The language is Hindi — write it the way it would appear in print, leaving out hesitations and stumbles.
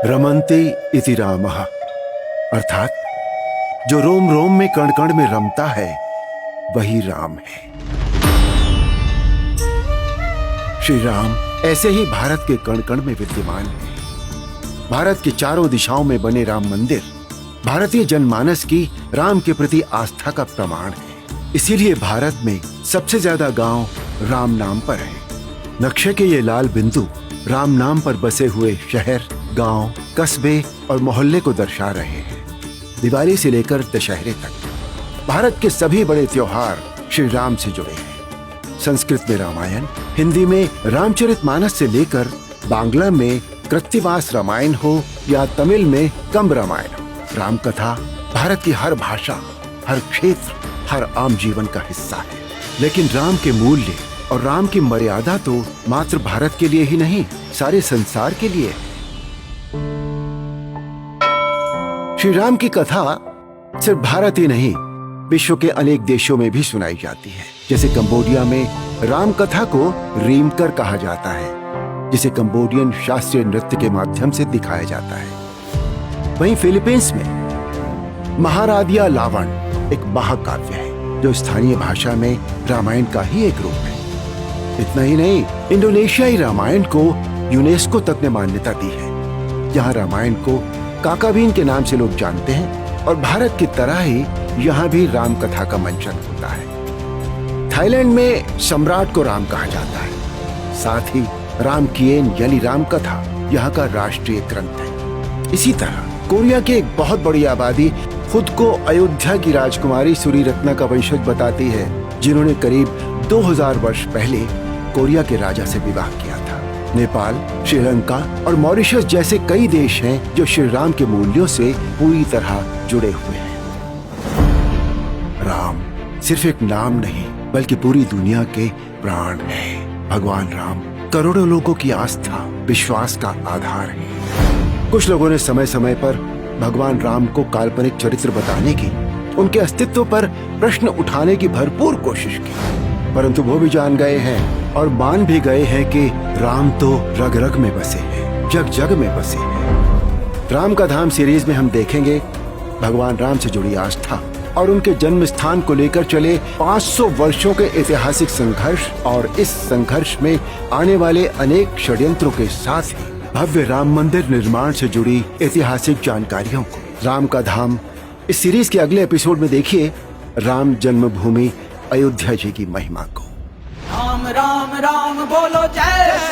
रमन्ते इति रामः, अर्थात जो रोम रोम में कण कण में रमता है वही राम है। श्री राम ऐसे ही भारत के कण कण में विद्यमान है। भारत की चारों दिशाओं में बने राम मंदिर भारतीय जनमानस की राम के प्रति आस्था का प्रमाण है। इसीलिए भारत में सबसे ज्यादा गांव राम नाम पर है। नक्शे के ये लाल बिंदु राम नाम पर बसे हुए शहर, गांव, कस्बे और मोहल्ले को दर्शा रहे हैं। दिवाली से लेकर दशहरे तक भारत के सभी बड़े त्योहार श्री राम से जुड़े हैं। संस्कृत में रामायण, हिंदी में रामचरितमानस से लेकर बांग्ला में कृत्तिवास रामायण हो या तमिल में कंब रामायण, राम कथा भारत की हर भाषा, हर क्षेत्र, हर आम जीवन का हिस्सा है। लेकिन राम के मूल्य और राम की मर्यादा तो मात्र भारत के लिए ही नहीं, सारे संसार के लिए है। श्री राम की कथा सिर्फ भारत ही नहीं, विश्व के अनेक देशों में भी सुनाई जाती है। जैसे कंबोडिया में राम कथा को रीमकर कहा जाता है, जिसे कंबोडियन शास्त्रीय नृत्य के माध्यम से दिखाया जाता है। वहीं फिलीपींस में महारादिया लावण एक महाकाव्य है, जो स्थानीय भाषा में रामायण का ही एक रूप है। इतना ही नहीं, इंडोनेशियाई रामायण को यूनेस्को तक ने मान्यता दी है। यहाँ रामायण को काकाबीन के नाम से लोग जानते हैं और भारत की तरह ही यहाँ भी राम कथा का मंचन होता है। थाईलैंड में सम्राट को राम कहा जाता है। साथ ही राम किएन यानी राम कथा यहाँ का राष्ट्रीय ग्रंथ है। इसी तरह कोरिया की एक बहुत बड़ी आबादी खुद को अयोध्या की राजकुमारी सूरीरत्ना का वंशज बताती है, जिन्होंने करीब 2000 वर्ष पहले कोरिया के राजा से विवाह किया था। नेपाल, श्रीलंका और मॉरिशस जैसे कई देश हैं जो श्री राम के मूल्यों से पूरी तरह जुड़े हुए हैं। राम सिर्फ एक नाम नहीं, बल्कि पूरी दुनिया के प्राण है। भगवान राम करोड़ों लोगों की आस्था, विश्वास का आधार है। कुछ लोगों ने समय समय पर भगवान राम को काल्पनिक चरित्र बताने की, उनके अस्तित्व पर प्रश्न उठाने की भरपूर कोशिश की, परंतु वो भी जान गए हैं और मान भी गए हैं कि राम तो रग रग में बसे हैं, जग जग में बसे हैं। राम का धाम सीरीज में हम देखेंगे भगवान राम से जुड़ी आस्था और उनके जन्म स्थान को लेकर चले 500 वर्षों के ऐतिहासिक संघर्ष और इस संघर्ष में आने वाले अनेक षड्यंत्रों के साथ ही भव्य राम मंदिर निर्माण से जुड़ी ऐतिहासिक जानकारियों को। राम का धाम इस सीरीज के अगले एपिसोड में देखिए राम जन्मभूमि अयोध्या जी की महिमा को। राम राम राम बोलो जय